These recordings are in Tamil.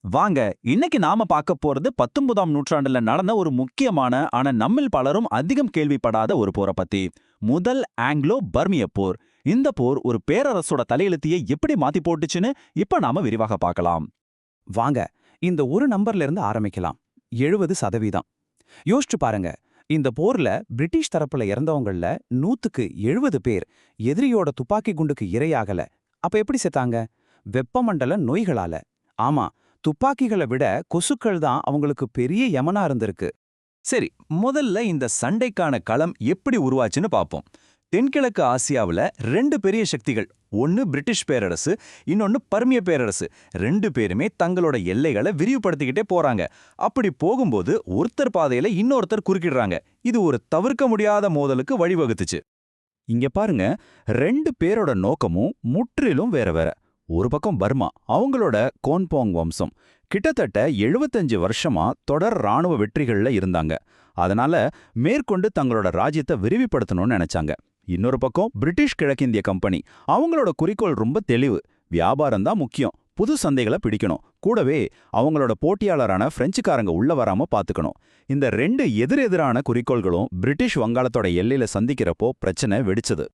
வாங்க இன்னைக்கு நாம பார்க்க போறது 19ஆம் நூற்றாண்டுல நடந்த ஒரு முக்கியமான ஆனா நம்மில் பலரும் அதிகம் கேள்விப்படாத ஒரு போரை பத்தி. முதல் ஆங்கிலோ பர்மிய போர். இந்த போர் ஒரு பேரரசோட தலையெழுத்தையே எப்படி மாத்தி போட்டுச்சுன்னு இப்ப நாம விரிவாக பார்க்கலாம். வாங்க இந்த ஒரு நம்பர்ல இருந்து ஆரம்பிக்கலாம். 70%. யோசிச்சு பாருங்க. இந்த போர்ல பிரிட்டிஷ் தரப்புல இறந்தவங்கள்ல 100க்கு 70 பேர் எதிரியோட துப்பாக்கி குண்டுக்கு இரையாகல. அப்ப எப்படி செத்தாங்க? வெப்பமண்டல நோய்களால. ஆமா, துப்பாக்கிகளை விட கொசுக்கள் தான் அவங்களுக்கு பெரிய யமனா இருந்திருக்கு. சரி, முதல்ல இந்த சண்டைக்கான களம் எப்படி உருவாச்சுன்னு பார்ப்போம். தென்கிழக்கு ஆசியாவுல ரெண்டு பெரிய சக்திகள், ஒன்னு பிரிட்டிஷ் பேரரசு, இன்னொன்னு பர்மிய பேரரசு. ரெண்டு பேருமே தங்களோட எல்லைகளை விரிவுபடுத்திக்கிட்டே போறாங்க. அப்படி போகும்போது ஒருத்தர் பாதையில இன்னொருத்தர் குறுக்கிடுறாங்க. இது ஒரு தவிர்க்க முடியாத மோதலுக்கு வழிவகுத்துச்சு. இங்க பாருங்க, ரெண்டு பேரோட நோக்கமும் முற்றிலும் வேற வேற. ஒரு பக்கம் பர்மா, அவங்களோட கோன்போங் வம்சம் கிட்டத்தட்ட 75 வருஷமா தொடர் ராணுவ வெற்றிகள்ல இருந்தாங்க. அதனால மேற்கொண்டு தங்களோட ராஜ்யத்தை விரிவுபடுத்தணும்னு நினைச்சாங்க. இன்னொரு பக்கம் பிரிட்டிஷ் கிழக்கிந்திய கம்பெனி, அவங்களோட குறிக்கோள் ரொம்ப தெளிவு. வியாபாரம் தான் முக்கியம், புது சந்தைகளை பிடிக்கணும். கூடவே அவங்களோட போட்டியாளரான பிரெஞ்சுக்காரங்க உள்ள வராம பாத்துக்கணும். இந்த ரெண்டு எதிரெதிரான குறிக்கோள்களும் பிரிட்டிஷ் வங்காளத்தோட எல்லையில சந்திக்கிறப்போ பிரச்சனை வெடிச்சது.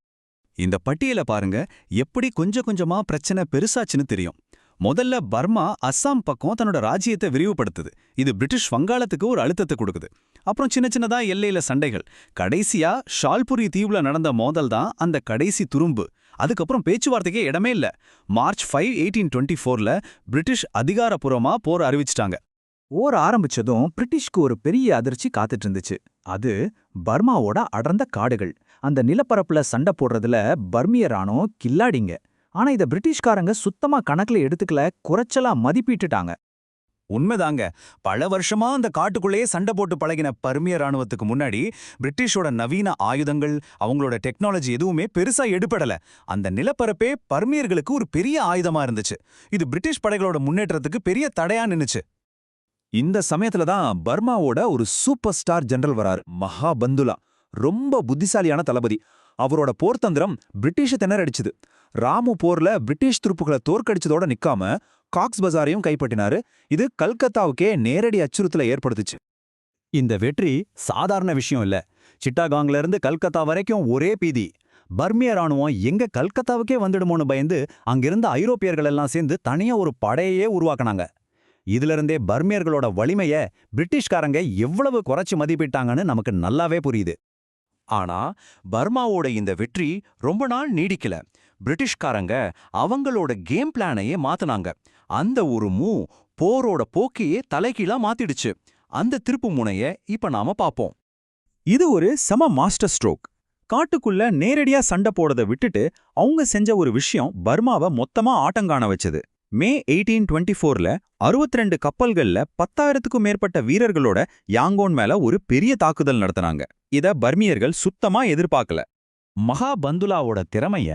இந்த பட்டியலை பாருங்க, எப்படி கொஞ்சம் கொஞ்சமா பிரச்சனை பெருசாச்சுன்னு தெரியும். முதல்ல பர்மா அஸ்ஸாம் பக்கம் தன்னோட ராஜ்யத்தை விரிவுபடுத்துது. இது பிரிட்டிஷ் வங்காளத்துக்கு ஒரு அழுத்தத்தை கொடுக்குது. அப்புறம் சின்ன சின்னதா எல்லையில சண்டைகள். கடைசியா ஷால்புரி தீவுல நடந்த மோதல் தான் அந்த கடைசி துரும்பு. அதுக்கப்புறம் பேச்சுவார்த்தைக்கே இடமே இல்ல. மார்ச் 5, 1824ல பிரிட்டிஷ் அதிகாரப்பூர்வமா போர் அறிவிச்சிட்டாங்க. போர் ஆரம்பிச்சதும் பிரிட்டிஷ்க்கு ஒரு பெரிய அதிர்ச்சி காத்துட்டு இருந்துச்சு. அது பர்மாவோட அடர்ந்த காடுகள். அந்த நிலப்பரப்புல சண்டை போடுறதுல பர்மிய ராணுவம் கில்லாடிங்க. ஆனா இத பிரிட்டிஷ்காரங்க சுத்தமா கணக்குல எடுத்துக்கல, குறைச்சலா மதிப்பிட்டுட்டாங்க. உண்மைதாங்க. பல வருஷமா அந்த காட்டுக்குள்ளேயே சண்டை போட்டு பழகின பர்மிய ராணுவத்துக்கு முன்னாடி பிரிட்டிஷோட நவீன ஆயுதங்கள், அவங்களோட டெக்னாலஜி எதுவுமே பெருசா எடுபடல. அந்த நிலப்பரப்பே பர்மியர்களுக்கு ஒரு பெரிய ஆயுதமா இருந்துச்சு. இது பிரிட்டிஷ் படைகளோட முன்னேற்றத்துக்கு பெரிய தடையா நின்னுச்சு. இந்த சமயத்துல தான் பர்மாவோட ஒரு சூப்பர் ஸ்டார் ஜெனரல் வராரு, மகாபந்துலா. ரொம்ப புத்திசாலியான தளபதி. அவரோட போர்த்தந்திரம் பிரிட்டிஷ திணறடிச்சுது. ராமு போர்ல பிரிட்டிஷ் துருப்புகளை தோற்கடிச்சதோட நிக்காம காக்ஸ் பஜாரையும் கைப்பற்றினாரு. இது கல்கத்தாவுக்கே நேரடி அச்சுறுத்தலை ஏற்படுத்துச்சு. இந்த வெற்றி சாதாரண விஷயம் இல்ல. சிட்டாகாங்ல இருந்து கல்கத்தா வரைக்கும் ஒரே பீதி. பர்மிய ராணுவம் எங்க கல்கத்தாவுக்கே வந்துடுமோன்னு பயந்து அங்கிருந்த ஐரோப்பியர்கள் எல்லாம் சேர்ந்து தனியா ஒரு படையையே உருவாக்குனாங்க. இதுல இருந்தே பர்மியர்களோட வலிமைய பிரிட்டிஷ்காரங்க எவ்வளவு குறைச்சு மதிப்பிட்டாங்கன்னு நமக்கு நல்லாவே புரியுது. ஆனா பர்மாவோட இந்த வெற்றி ரொம்ப நாள் நீடிக்கல. பிரிட்டிஷ்காரங்க அவங்களோட கேம் பிளானையே மாத்துனாங்க. அந்த ஒரு போரோட போக்கையே தலைகீழா மாத்திடுச்சு. அந்த திருப்பு முனைய இப்ப நாம பாப்போம். இது ஒரு செம மாஸ்டர் ஸ்ட்ரோக். காட்டுக்குள்ள நேரடியா சண்டை போடுறத விட்டுட்டு அவங்க செஞ்ச ஒரு விஷயம் பர்மாவை மொத்தமா ஆட்டங்காண வச்சது. மே 1824ல 62 கப்பல்கள்ல 10,000க்கும் மேற்பட்ட வீரர்களோட யாங்கோன் மேல ஒரு பெரிய தாக்குதல் நடத்தினாங்க. இத பர்மியர்கள் சுத்தமா எதிர்பார்க்கல. மகாபந்துலாவோட திறமைய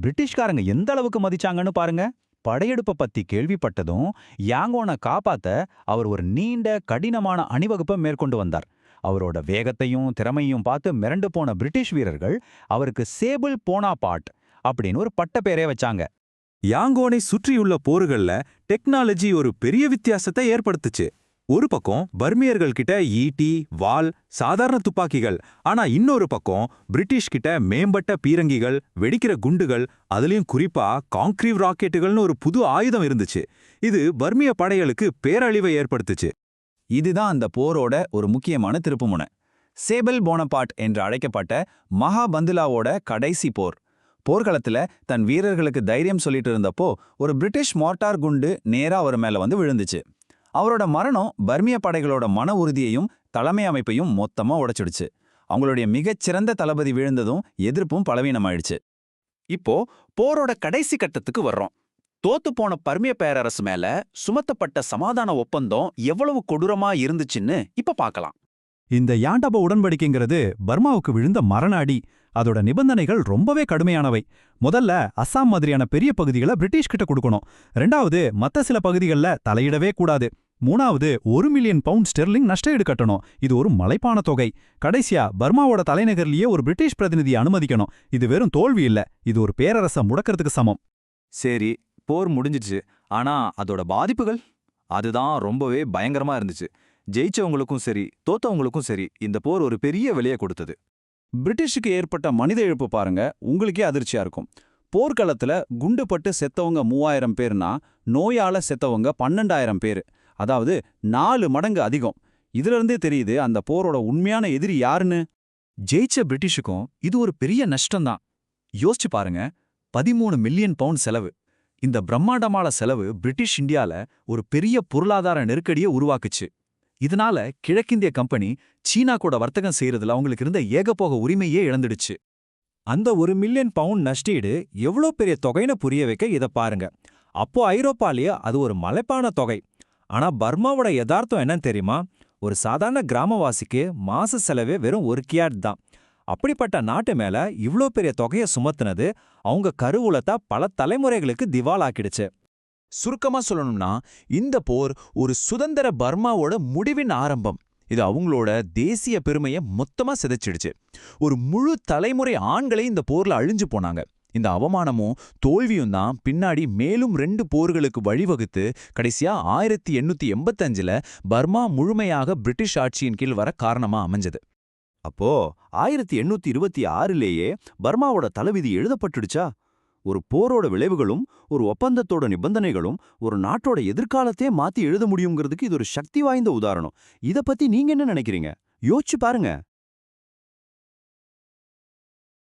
பிரிட்டிஷ்காரங்க எந்த அளவுக்கு மதிச்சாங்கன்னு பாருங்க. படையெடுப்பை பத்தி கேள்விப்பட்டதும் யாங்கோனை காப்பாத்த அவர் ஒரு நீண்ட கடினமான அணிவகுப்பை மேற்கொண்டு வந்தார். அவரோட வேகத்தையும் திறமையும் பார்த்து மிரண்டு போன பிரிட்டிஷ் வீரர்கள் அவருக்கு சேபிள் போனாபார்ட் அப்படின்னு ஒரு பட்ட பேரே வச்சாங்க. யாங்கோனை சுற்றியுள்ள போர்கள்ல டெக்னாலஜி ஒரு பெரிய வித்தியாசத்தை ஏற்படுத்துச்சு. ஒரு பக்கம் பர்மியர்கள் கிட்ட ஈட்டி, வாள், சாதாரண துப்பாக்கிகள். ஆனா இன்னொரு பக்கம் பிரிட்டிஷ் கிட்ட மேம்பட்ட பீரங்கிகள், வெடிக்கிற குண்டுகள், அதுலயும் குறிப்பா கான்க்ரீவ் ராக்கெட்டுகள்னு ஒரு புது ஆயுதம் இருந்துச்சு. இது பர்மிய படைகளுக்கு பேரழிவை ஏற்படுத்துச்சு. இதுதான் அந்த போரோட ஒரு முக்கியமான திருப்புமுனை. சேபிள் போனபார்ட் என்று அழைக்கப்பட்ட மகாபந்துலாவோட கடைசி போர். போர்க்களத்துல தன் வீரர்களுக்கு தைரியம் சொல்லிட்டு இருந்தப்போ ஒரு பிரிட்டிஷ் மோர்டார் குண்டு நேரா அவர் மேல வந்து விழுந்துச்சு. அவரோட மரணம் பர்மிய படைகளோட மன உறுதியையும் தலைமை அமைப்பையும் மொத்தமா உடைச்சிடுச்சு. அவங்களுடைய மிகச்சிறந்த தளபதி விழுந்ததும் எதிர்ப்பும் பலவீனமாயிடுச்சு. இப்போ போரோட கடைசி கட்டத்துக்கு வர்றோம். தோத்து போன பர்மிய பேரரசு மேல சுமத்தப்பட்ட சமாதான ஒப்பந்தம் எவ்வளவு கொடூரமா இருந்துச்சுன்னு இப்ப பார்க்கலாம். இந்த யாண்டப உடன்படிக்கைங்கிறது பர்மாவுக்கு விழுந்த மரண அடி. அதோட நிபந்தனைகள் ரொம்பவே கடுமையானவை. முதல்ல அஸ்ஸாம் மாதிரியான பெரிய பகுதிகளை பிரிட்டிஷ் கிட்ட கொடுக்கணும். ரெண்டாவது, மத்த சில பகுதிகளில் தலையிடவே கூடாது. மூணாவது, 1 மில்லியன் பவுண்ட் ஸ்டெர்லிங் நஷ்டஈடு கட்டணும். இது ஒரு மலைப்பான தொகை. கடைசியா பர்மாவோட தலைநகர்லயே ஒரு பிரிட்டிஷ் பிரதிநிதியை அனுமதிக்கணும். இது வெறும் தோல்வி இல்ல, இது ஒரு பேரரசை முடக்கிறதுக்கு சமம். சரி, போர் முடிஞ்சிச்சு. ஆனா அதோட பாதிப்புகள், அதுதான் ரொம்பவே பயங்கரமா இருந்துச்சு. ஜெயிச்சவங்களுக்கும் சரி தோத்தவங்களுக்கும் சரி இந்த போர் ஒரு பெரிய விலையை கொடுத்தது. பிரிட்டிஷுக்கு ஏற்பட்ட மனித இழப்பு பாருங்க, உங்களுக்கே அதிர்ச்சியா இருக்கும். போர்க்களத்துல குண்டுபட்டு செத்தவங்க 3000 பேர்னா நோயால செத்தவங்க 12,000 பேர். அதாவது 4 மடங்கு அதிகம். இதுல இருந்தே தெரியுது அந்த போரோட உண்மையான எதிரி யாருன்னு. ஜெயிச்ச பிரிட்டிஷுக்கும் இது ஒரு பெரிய நஷ்டம்தான். யோசிச்சு பாருங்க, 13 மில்லியன் பவுண்ட் செலவு. இந்த பிரம்மாண்டமான செலவு பிரிட்டிஷ் இந்தியால ஒரு பெரிய பொருளாதார நெருக்கடியை உருவாக்குச்சு. இதனால கிழக்கிந்திய கம்பெனி சீனா கூட வர்த்தகம் செய்யறதுல அவங்களுக்கு இருந்த ஏகபோக உரிமையே இழந்துடுச்சு. அந்த 1 மில்லியன் பவுண்ட் நஷ்டீடு எவ்வளோ பெரிய தொகைன்னு புரிய வைக்க இத பாருங்க. அப்போ ஐரோப்பாலேயே அது ஒரு மலைப்பான தொகை. ஆனா பர்மாவோட யதார்த்தம் என்னன்னு தெரியுமா? ஒரு சாதாரண கிராமவாசிக்கு மாச செலவே வெறும் 1 கியாட் தான். அப்படிப்பட்ட நாட்டு மேல இவ்ளோ பெரிய தொகையை சுமத்துனது அவங்க கருவூலத்தை பல தலைமுறைகளுக்கு திவாலாக்கிடுச்சு. சுருக்கமா சொல்லணும்னா இந்த போர் ஒரு சுதந்திர பர்மாவோட முடிவின் ஆரம்பம். இது அவங்களோட தேசிய பெருமையை மொத்தமா சிதைச்சிடுச்சு. ஒரு முழு தலைமுறை ஆண்களே இந்த போர்ல அழிஞ்சு போனாங்க. இந்த அவமானமும் தோல்வியும் தான் பின்னாடி மேலும் 2 போர்களுக்கு வழிவகுத்து கடைசியா 1885ல பர்மா முழுமையாக பிரிட்டிஷ் ஆட்சியின் கீழ் வர காரணமா அமைஞ்சது. அப்போ 1826லேயே பர்மாவோட தலைவிதி எழுதப்பட்டுடுச்சா? ஒரு போரோட விளைவுகளும் ஒரு ஒப்பந்தத்தோட நிபந்தனைகளும் ஒரு நாட்டோட எதிர்காலத்தையே மாத்தி எழுத முடியுங்கிறதுக்கு இது ஒரு சக்தி வாய்ந்த உதாரணம். இத பத்தி நீங்க என்ன நினைக்கிறீங்க? யோசிச்சு பாருங்க.